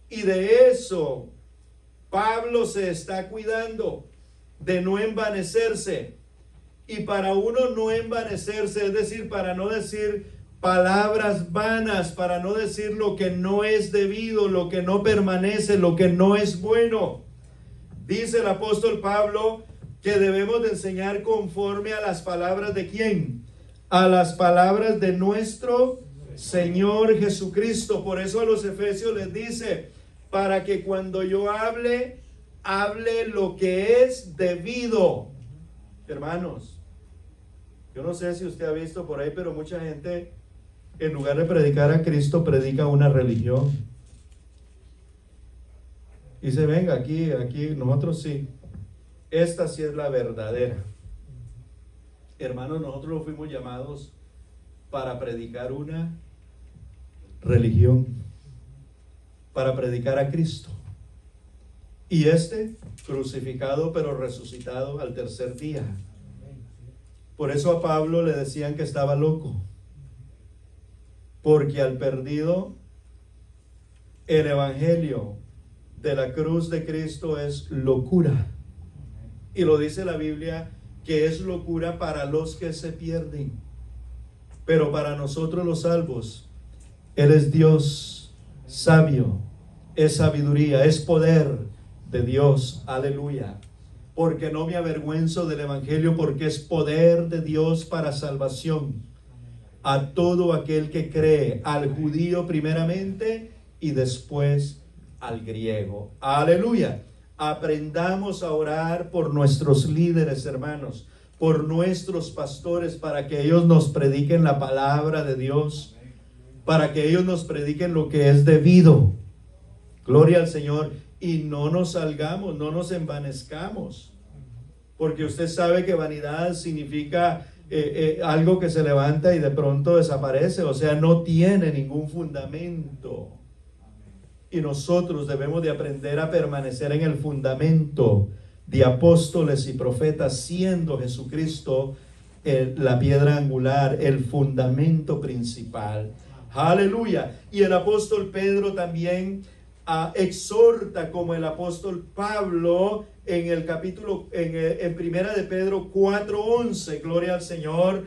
Y de eso Pablo se está cuidando, de no envanecerse. Y para uno no envanecerse, es decir, para no decir palabras vanas, para no decir lo que no es debido, lo que no permanece, lo que no es bueno. Dice el apóstol Pablo que debemos de enseñar conforme a las palabras ¿de quién? A las palabras de nuestro Señor Jesucristo. Por eso a los efesios les dice, para que cuando yo hable lo que es debido. Hermanos, yo no sé si usted ha visto por ahí, pero mucha gente, en lugar de predicar a Cristo, predica una religión. Y dice, venga, aquí, nosotros sí. Esta sí es la verdadera. Hermanos, nosotros fuimos llamados para predicar una religión, para predicar a Cristo. Y crucificado pero resucitado al tercer día. Por eso a Pablo le decían que estaba loco. porque al perdido el evangelio de la cruz de Cristo es locura. Y lo dice la Biblia, que es locura para los que se pierden. Pero para nosotros los salvos, Él es Dios sabio, es sabiduría, es poder de Dios. Aleluya. Porque no me avergüenzo del evangelio, porque es poder de Dios para salvación a todo aquel que cree, al judío primeramente y después al griego. Aleluya. Aprendamos a orar por nuestros líderes, hermanos, por nuestros pastores, para que ellos nos prediquen la palabra de Dios, para que ellos nos prediquen lo que es debido. Gloria al Señor. Y no nos salgamos, no nos envanezcamos, porque usted sabe que vanidad significa algo que se levanta y de pronto desaparece, o sea, no tiene ningún fundamento. Y nosotros debemos de aprender a permanecer en el fundamento de apóstoles y profetas, siendo Jesucristo la piedra angular, el fundamento principal. Aleluya. Y el apóstol Pedro también exhorta, como el apóstol Pablo en el capítulo, en primera de Pedro 4:11. Gloria al Señor.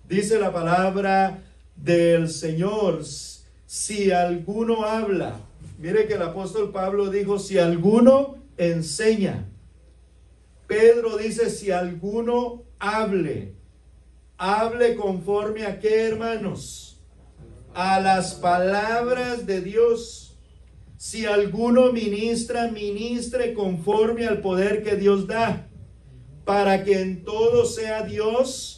Dice la palabra del Señor: si alguno habla. Mire que el apóstol Pablo dijo, si alguno enseña. Pedro dice, si alguno hable. Hable conforme a qué, hermanos? A las palabras de Dios. Si alguno ministra, ministre conforme al poder que Dios da, para que en todo sea Dios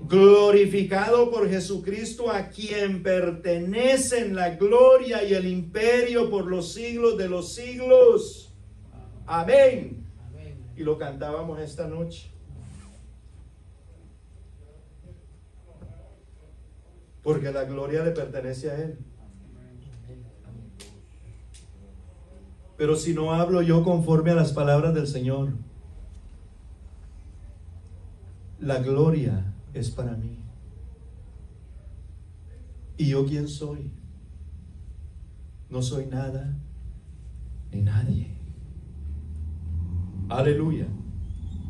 glorificado por Jesucristo, a quien pertenecen la gloria y el imperio por los siglos de los siglos. Amén. Y lo cantábamos esta noche. Porque la gloria le pertenece a Él. Pero si no hablo yo conforme a las palabras del Señor, la gloria es para mí. ¿Y yo quién soy? No soy nada ni nadie. Aleluya.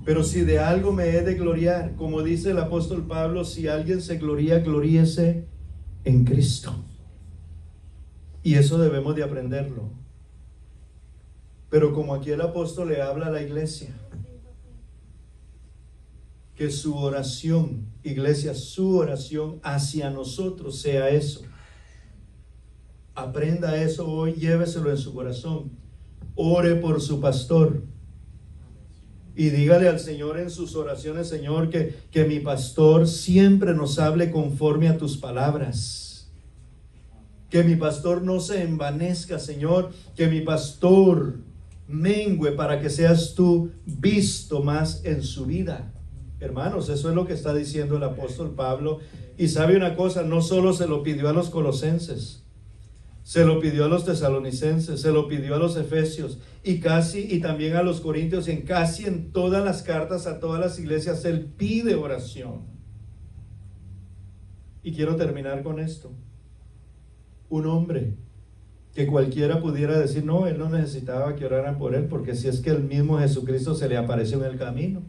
Pero si de algo me he de gloriar, como dice el apóstol Pablo, si alguien se gloría, gloríese en Cristo. Y eso debemos de aprenderlo. Pero como aquí el apóstol le habla a la iglesia, que su oración, iglesia, su oración hacia nosotros sea eso. Aprenda eso hoy, lléveselo en su corazón. Ore por su pastor. Y dígale al Señor en sus oraciones, Señor, que mi pastor siempre nos hable conforme a tus palabras. Que mi pastor no se envanezca, Señor. Que mi pastor mengüe para que seas tú visto más en su vida. Hermanos, eso es lo que está diciendo el apóstol Pablo. Y sabe una cosa, no solo se lo pidió a los colosenses, se lo pidió a los tesalonicenses, se lo pidió a los efesios y también a los corintios, y casi en todas las cartas a todas las iglesias él pide oración. Y quiero terminar con esto. Un hombre que cualquiera pudiera decir, no, él no necesitaba que oraran por él, porque si es que el mismo Jesucristo se le apareció en el camino.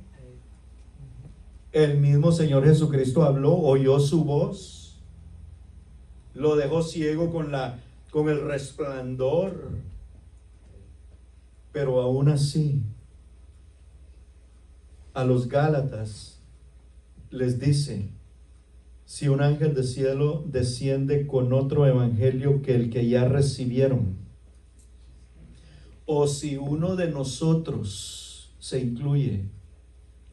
El mismo Señor Jesucristo habló, oyó su voz, lo dejó ciego con el resplandor. Pero aún así, a los Gálatas les dice, si un ángel del cielo desciende con otro evangelio que el que ya recibieron, o si uno de nosotros se incluye,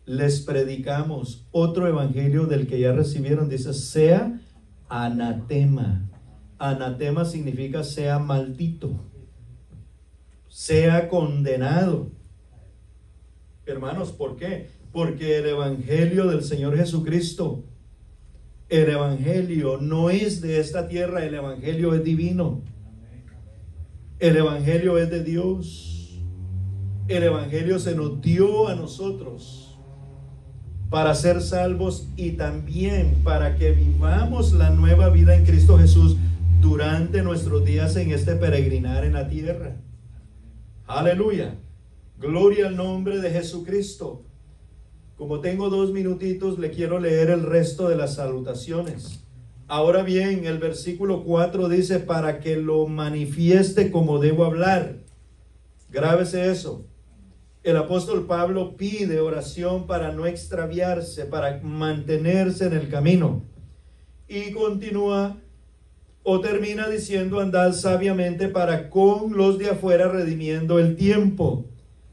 les predicamos otro evangelio del que ya recibieron, dice, sea anatema. Anatema significa sea maldito, sea condenado. Hermanos, ¿por qué? Porque el evangelio del Señor Jesucristo, el evangelio no es de esta tierra, el evangelio es divino. El evangelio es de Dios. El evangelio se nos dio a nosotros para ser salvos y también para que vivamos la nueva vida en Cristo Jesús durante nuestros días en este peregrinar en la tierra. Aleluya. Gloria al nombre de Jesucristo. Como tengo 2 minutitos, le quiero leer el resto de las salutaciones. Ahora bien, el versículo 4 dice, para que lo manifieste como debo hablar. Grábese eso. El apóstol Pablo pide oración para no extraviarse, para mantenerse en el camino. Y continúa o termina diciendo, andad sabiamente para con los de afuera redimiendo el tiempo.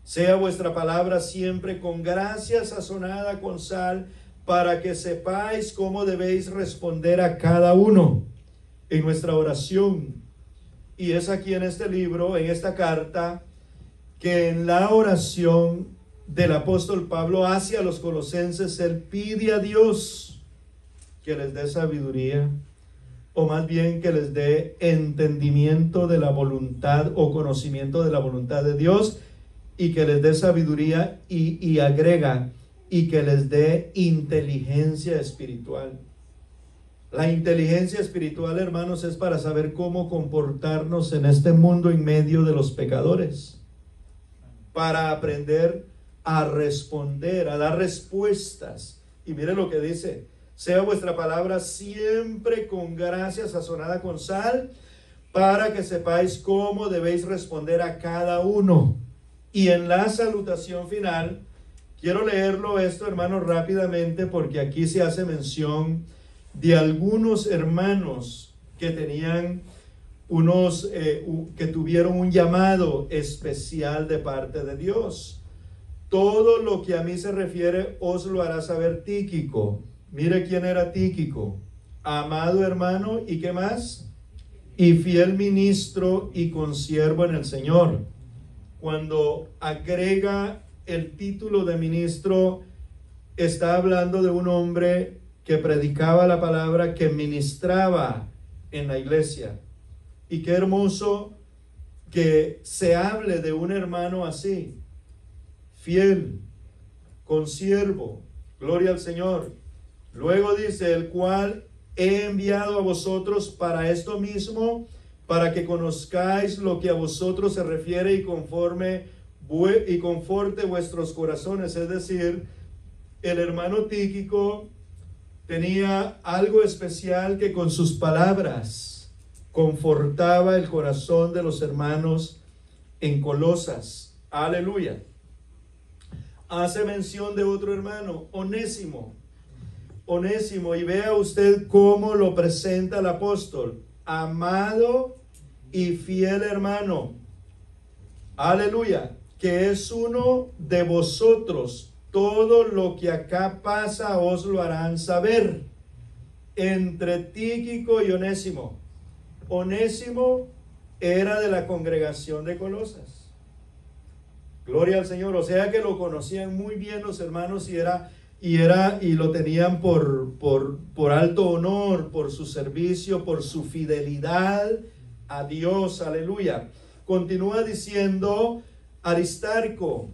Sea vuestra palabra siempre con gracia sazonada con sal, para que sepáis cómo debéis responder a cada uno en nuestra oración. Y es aquí en este libro, en esta carta, que en la oración del apóstol Pablo hacia los colosenses, él pide a Dios que les dé sabiduría, o más bien que les dé entendimiento de la voluntad o conocimiento de la voluntad de Dios, y que les dé sabiduría y agrega, y que les dé inteligencia espiritual. La inteligencia espiritual, hermanos, es para saber cómo comportarnos en este mundo en medio de los pecadores, para aprender a responder, a dar respuestas. Y mire lo que dice, sea vuestra palabra siempre con gracia sazonada con sal, para que sepáis cómo debéis responder a cada uno. Y en la salutación final, quiero leerlo esto, hermanos, rápidamente, porque aquí se hace mención de algunos hermanos que tenían que tuvieron un llamado especial de parte de Dios. Todo lo que a mí se refiere os lo hará saber Tíquico. Mire quién era Tíquico, amado hermano, ¿y qué más? Y fiel ministro y consiervo en el Señor. Cuando agrega el título de ministro, está hablando de un hombre que predicaba la palabra, que ministraba en la iglesia. Y qué hermoso que se hable de un hermano así, fiel, consiervo, gloria al Señor. Luego dice, el cual he enviado a vosotros para esto mismo, para que conozcáis lo que a vosotros se refiere y conforte vuestros corazones. Es decir, el hermano Tíquico tenía algo especial, que con sus palabras confortaba el corazón de los hermanos en Colosas. Aleluya. Hace mención de otro hermano, Onésimo. Onésimo, y vea usted cómo lo presenta el apóstol: amado y fiel hermano. Aleluya. Que es uno de vosotros. Todo lo que acá pasa os lo harán saber. Entre Tíquico y Onésimo. Onésimo era de la congregación de Colosas. Gloria al Señor. O sea que lo conocían muy bien los hermanos y lo tenían por alto honor, por su servicio, por su fidelidad a Dios. Aleluya. Continúa diciendo, Aristarco,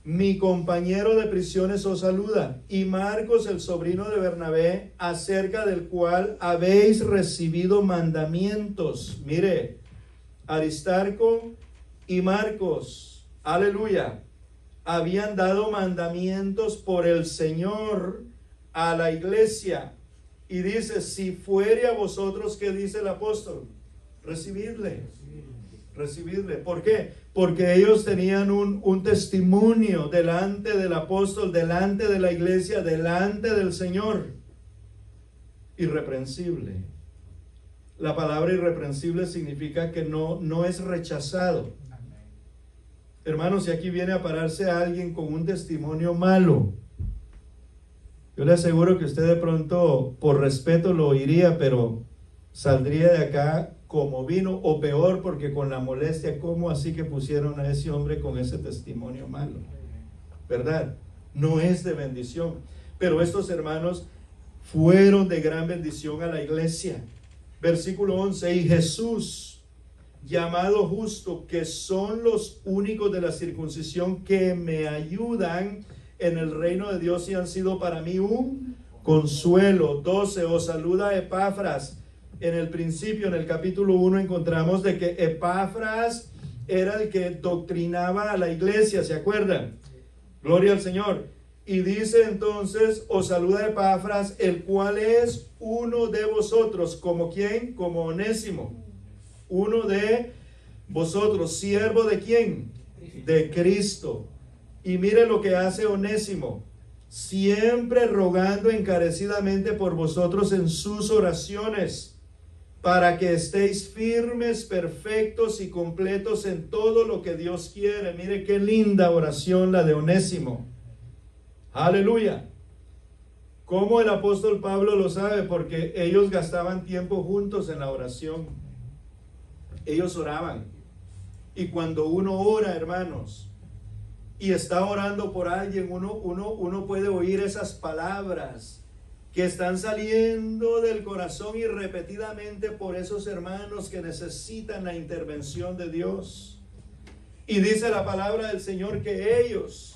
mi compañero de prisiones, os saluda, y Marcos, el sobrino de Bernabé, acerca del cual habéis recibido mandamientos. Mire, Aristarco y Marcos, aleluya, habían dado mandamientos por el Señor a la iglesia. Y dice, si fuere a vosotros, ¿qué dice el apóstol? Recibidle. Recibidle. ¿Por qué? Porque ellos tenían un testimonio delante del apóstol, delante de la iglesia, delante del Señor. Irreprensible. La palabra irreprensible significa que no es rechazado. Hermanos, si aquí viene a pararse alguien con un testimonio malo, yo le aseguro que usted de pronto, por respeto, lo oiría, pero saldría de acá como vino, o peor, porque con la molestia, ¿cómo así que pusieron a ese hombre con ese testimonio malo? ¿Verdad? No es de bendición. Pero estos hermanos fueron de gran bendición a la iglesia. Versículo 11, y Jesús, llamado justo, que son los únicos de la circuncisión que me ayudan en el reino de Dios y han sido para mí un consuelo. 12, os saluda Epafras, en el principio, en el capítulo 1, encontramos de que Epafras era el que doctrinaba a la iglesia, ¿se acuerdan? Gloria al Señor. Y dice entonces, os saluda Epafras, el cual es uno de vosotros. ¿Como quién? Como Onésimo. Uno de vosotros. ¿Siervo de quién? De Cristo. Y mire lo que hace Onésimo. Siempre rogando encarecidamente por vosotros en sus oraciones, para que estéis firmes, perfectos y completos en todo lo que Dios quiere. Mire qué linda oración la de Onésimo. Aleluya. ¿Cómo el apóstol Pablo lo sabe? Porque ellos gastaban tiempo juntos en la oración. Ellos oraban. Y cuando uno ora, hermanos, y está orando por alguien, uno puede oír esas palabras que están saliendo del corazón y repetidamente por esos hermanos que necesitan la intervención de Dios. Y dice la palabra del Señor que ellos,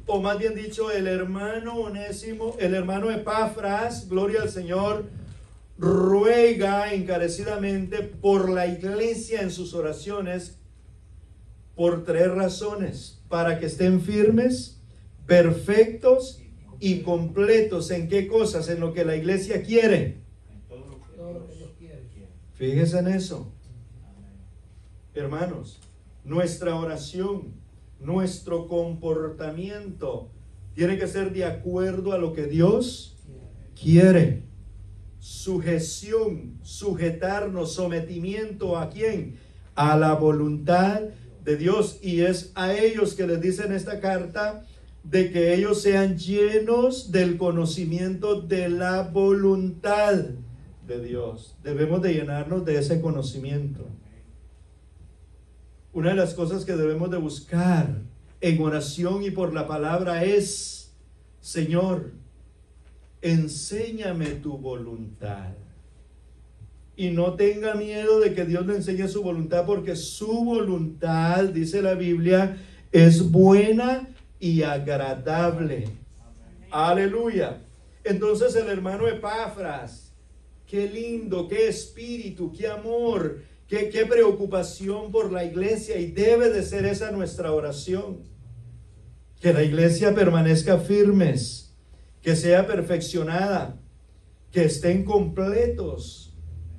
o más bien dicho, el hermano Onésimo, el hermano Epafras, gloria al Señor, ruega encarecidamente por la iglesia en sus oraciones por 3 razones: para que estén firmes, perfectos y completos. ¿En qué cosas? En lo que la iglesia quiere. Fíjese en eso, hermanos. Nuestra oración, nuestro comportamiento tiene que ser de acuerdo a lo que Dios quiere. Sujeción, sujetarnos, sometimiento ¿a quién? A la voluntad de Dios. Y es a ellos que les dice en esta carta de que ellos sean llenos del conocimiento de la voluntad de Dios. Debemos de llenarnos de ese conocimiento. Una de las cosas que debemos de buscar en oración y por la palabra es: Señor, enséñame tu voluntad. Y no tenga miedo de que Dios le enseñe su voluntad, porque su voluntad, dice la Biblia, es buena y agradable. Aleluya. Entonces el hermano Epafras, qué lindo, qué espíritu, qué amor, qué preocupación por la iglesia, y debe de ser esa nuestra oración. Que la iglesia permanezca firmes, que sea perfeccionada, que estén completos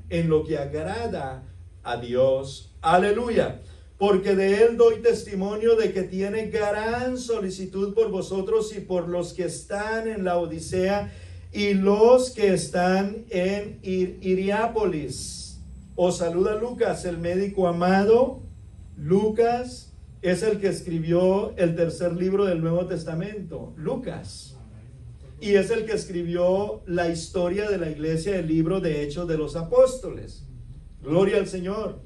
en lo que agrada a Dios. Aleluya. Porque de él doy testimonio de que tiene gran solicitud por vosotros y por los que están en la Odisea y los que están en Hierápolis. Os saluda Lucas, el médico amado. Lucas es el que escribió el 3er libro del Nuevo Testamento, Lucas. Y es el que escribió la historia de la iglesia, el libro de Hechos de los Apóstoles. Gloria al Señor.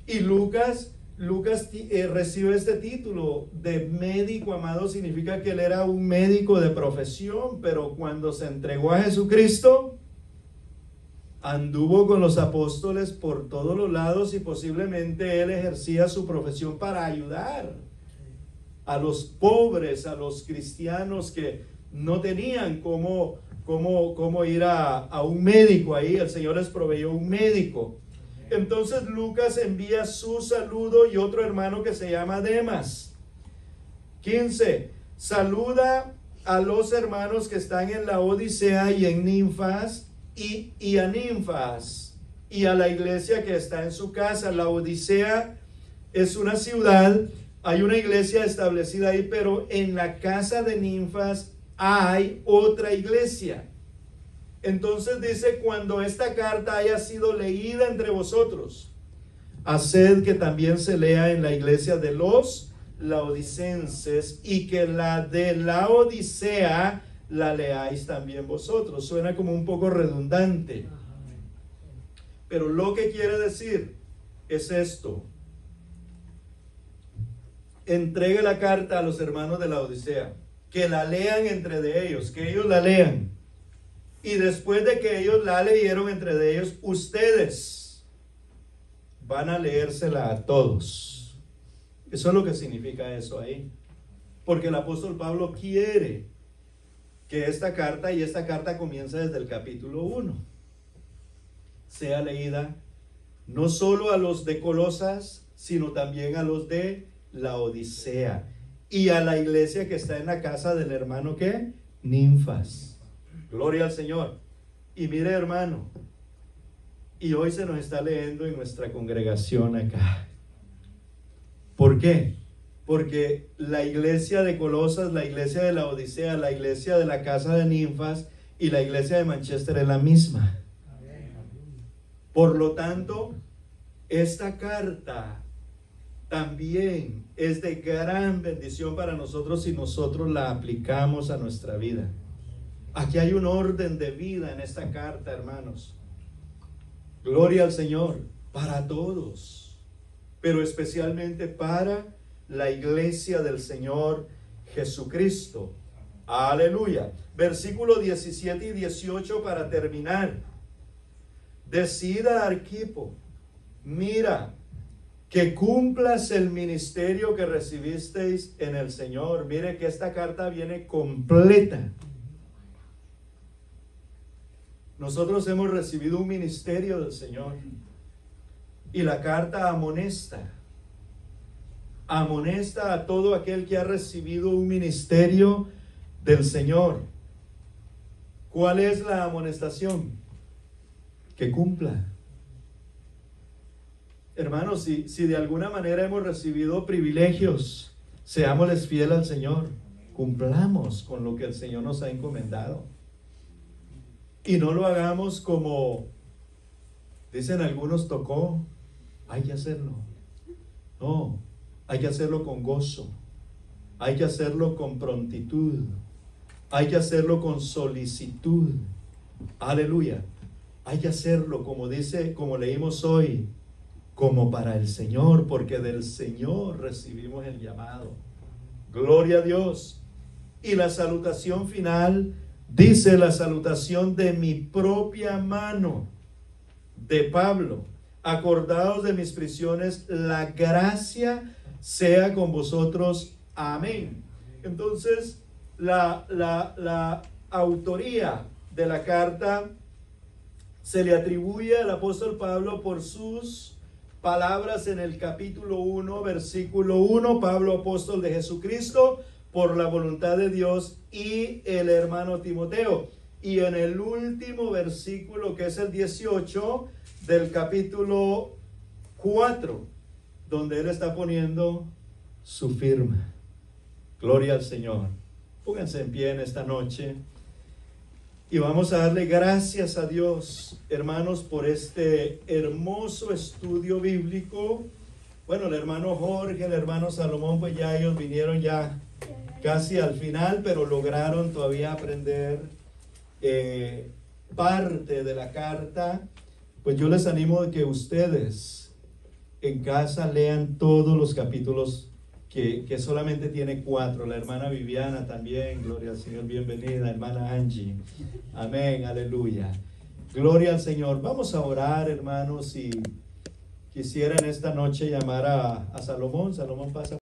Y Lucas recibe este título de médico amado. Significa que él era un médico de profesión, pero cuando se entregó a Jesucristo, anduvo con los apóstoles por todos los lados, y posiblemente él ejercía su profesión para ayudar a los pobres, a los cristianos que no tenían cómo ir a un médico. Ahí el Señor les proveyó un médico. Entonces Lucas envía su saludo, y otro hermano que se llama Demas. 15. Saluda a los hermanos que están en la Odisea y en Ninfas, y a Ninfas, y a la iglesia que está en su casa. La Odisea es una ciudad, hay una iglesia establecida ahí, pero en la casa de Ninfas hay otra iglesia. Entonces dice: cuando esta carta haya sido leída entre vosotros, haced que también se lea en la iglesia de los laodicenses, y que la de la Odisea la leáis también vosotros. Suena como un poco redundante, pero lo que quiere decir es esto: entregue la carta a los hermanos de la Odisea, que la lean entre de ellos, que ellos la lean, y después de que ellos la leyeron entre de ellos, ustedes van a leérsela a todos. Eso es lo que significa eso ahí, porque el apóstol Pablo quiere que esta carta, y esta carta comienza desde el capítulo 1, sea leída no solo a los de Colosas, sino también a los de Laodicea y a la iglesia que está en la casa del hermano ¿qué? Ninfas. Gloria al Señor. Y mire, hermano, y hoy se nos está leyendo en nuestra congregación acá. ¿Por qué? Porque la iglesia de Colosas, la iglesia de Laodicea, la iglesia de la casa de Ninfas y la iglesia de Manchester es la misma. Por lo tanto, esta carta también es de gran bendición para nosotros si nosotros la aplicamos a nuestra vida. Aquí hay un orden de vida en esta carta, hermanos. Gloria al Señor, para todos, pero especialmente para la iglesia del Señor Jesucristo. Aleluya. Versículo 17 y 18 para terminar. Decida, Arquipo, mira, que cumplas el ministerio que recibisteis en el Señor. Mire que esta carta viene completa. Nosotros hemos recibido un ministerio del Señor. Y la carta amonesta a todo aquel que ha recibido un ministerio del Señor. ¿Cuál es la amonestación? Que cumpla. Hermanos, si de alguna manera hemos recibido privilegios, seámosles fiel al Señor. Cumplamos con lo que el Señor nos ha encomendado. Y no lo hagamos como dicen algunos, tocó. Hay que hacerlo. No, hay que hacerlo con gozo. Hay que hacerlo con prontitud. Hay que hacerlo con solicitud. Aleluya. Hay que hacerlo como dice, como leímos hoy, como para el Señor, porque del Señor recibimos el llamado. Gloria a Dios. Y la salutación final dice: la salutación de mi propia mano, de Pablo. Acordaos de mis prisiones, la gracia sea con vosotros. Amén. Entonces, la autoría de la carta se le atribuye al apóstol Pablo por sus palabras en el capítulo 1, versículo 1. Pablo, apóstol de Jesucristo, por la voluntad de Dios, y el hermano Timoteo. Y en el último versículo, que es el 18 del capítulo 4, donde él está poniendo su firma. Gloria al Señor. Pónganse en pie en esta noche y vamos a darle gracias a Dios, hermanos, por este hermoso estudio bíblico. Bueno, el hermano Jorge, el hermano Salomón, pues ya ellos vinieron ya casi al final, pero lograron todavía aprender parte de la carta. Pues yo les animo a que ustedes en casa lean todos los capítulos, que solamente tiene 4. La hermana Viviana también, gloria al Señor, bienvenida, hermana Angie. Amén, aleluya. Gloria al Señor. Vamos a orar, hermanos, y quisiera en esta noche llamar a Salomón. Salomón, pasa.